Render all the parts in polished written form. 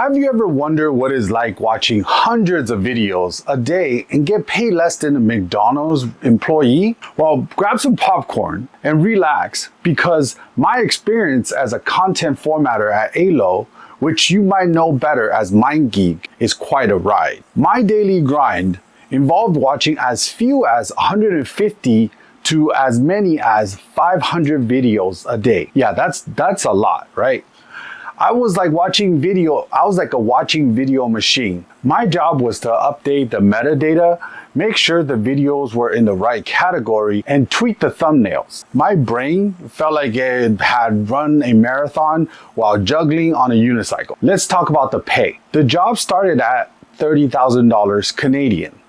Have you ever wondered what it's like watching hundreds of videos a day and get paid less than a McDonald's employee? Well, grab some popcorn and relax, because my experience as a content formatter at Aylo, which you might know better as Mindgeek, is quite a ride. My daily grind involved watching as few as 150 to as many as 500 videos a day. Yeah, that's a lot, right? I was like a watching video machine. My job was to update the metadata, make sure the videos were in the right category, and tweak the thumbnails. My brain felt like it had run a marathon while juggling on a unicycle. Let's talk about the pay. The job started at $30,000 Canadian.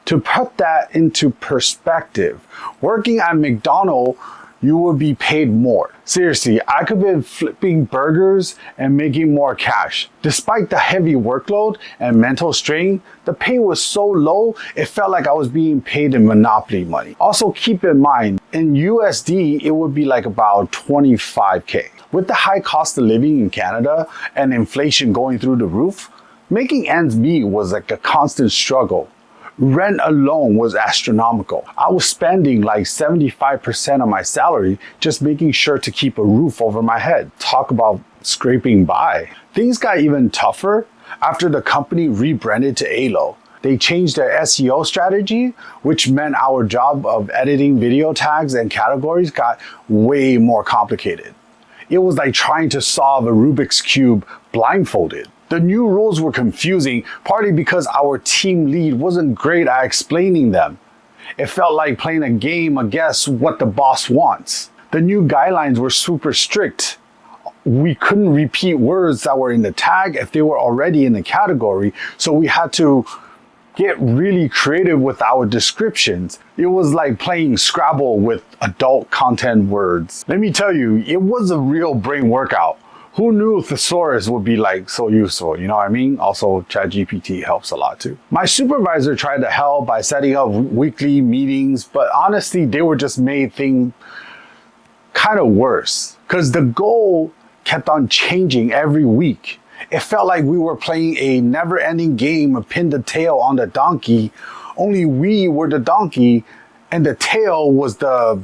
To put that into perspective, working at McDonald's, you would be paid more. Seriously, I could be flipping burgers and making more cash. Despite the heavy workload and mental strain, the pay was so low, it felt like I was being paid in Monopoly money. Also keep in mind, in USD, it would be like about 25K. With the high cost of living in Canada and inflation going through the roof, making ends meet was like a constant struggle. Rent alone was astronomical. I was spending like 75% of my salary just making sure to keep a roof over my head. Talk about scraping by. Things got even tougher after the company rebranded to Aylo. They changed their SEO strategy, which meant our job of editing video tags and categories got way more complicated. It was like trying to solve a Rubik's Cube blindfolded. The new rules were confusing, partly because our team lead wasn't great at explaining them. It felt like playing a game of guess what the boss wants. The new guidelines were super strict. We couldn't repeat words that were in the tag if they were already in the category, so we had to get really creative with our descriptions. It was like playing Scrabble with adult content words. Let me tell you, it was a real brain workout. Who knew thesaurus would be like so useful, you know what I mean? Also, ChatGPT helps a lot too. My supervisor tried to help by setting up weekly meetings, but honestly, they were just made things kind of worse, because the goal kept on changing every week. It felt like we were playing a never-ending game of pin the tail on the donkey, only we were the donkey and the tail was the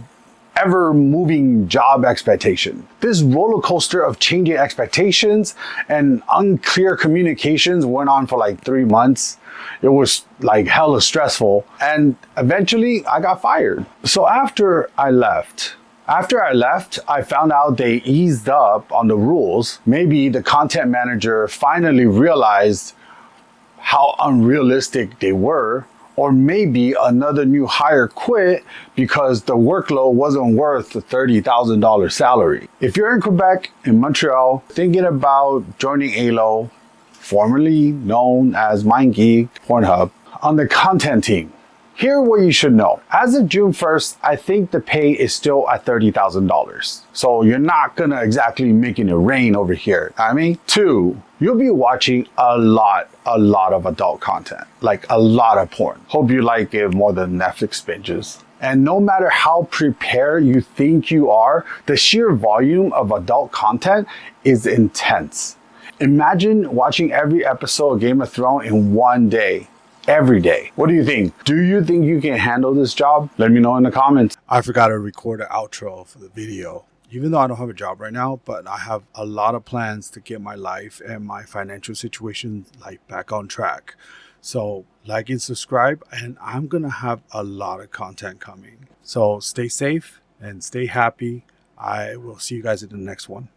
ever-moving job expectation. This roller coaster of changing expectations and unclear communications went on for like 3 months. It was like hella stressful, and eventually I got fired. So after I left, I found out they eased up on the rules. Maybe the content manager finally realized how unrealistic they were, or maybe another new hire quit because the workload wasn't worth the $30,000 salary. If you're in Quebec, in Montreal, thinking about joining Aylo, formerly known as Mindgeek, Pornhub, on the content team, here's what you should know. As of June 1st, I think the pay is still at $30,000. So you're not gonna exactly making it rain over here. I mean, 2, you'll be watching a lot of adult content, like a lot of porn. Hope you like it more than Netflix binges. And no matter how prepared you think you are, the sheer volume of adult content is intense. Imagine watching every episode of Game of Thrones in one day. Every day. What do you think? Do you think you can handle this job? Let me know in the comments. I forgot to record an outro for the video. Even though I don't have a job right now, but I have a lot of plans to get my life and my financial situation like back on track. So like and subscribe, and I'm gonna have a lot of content coming. So stay safe and stay happy. I will see you guys in the next one.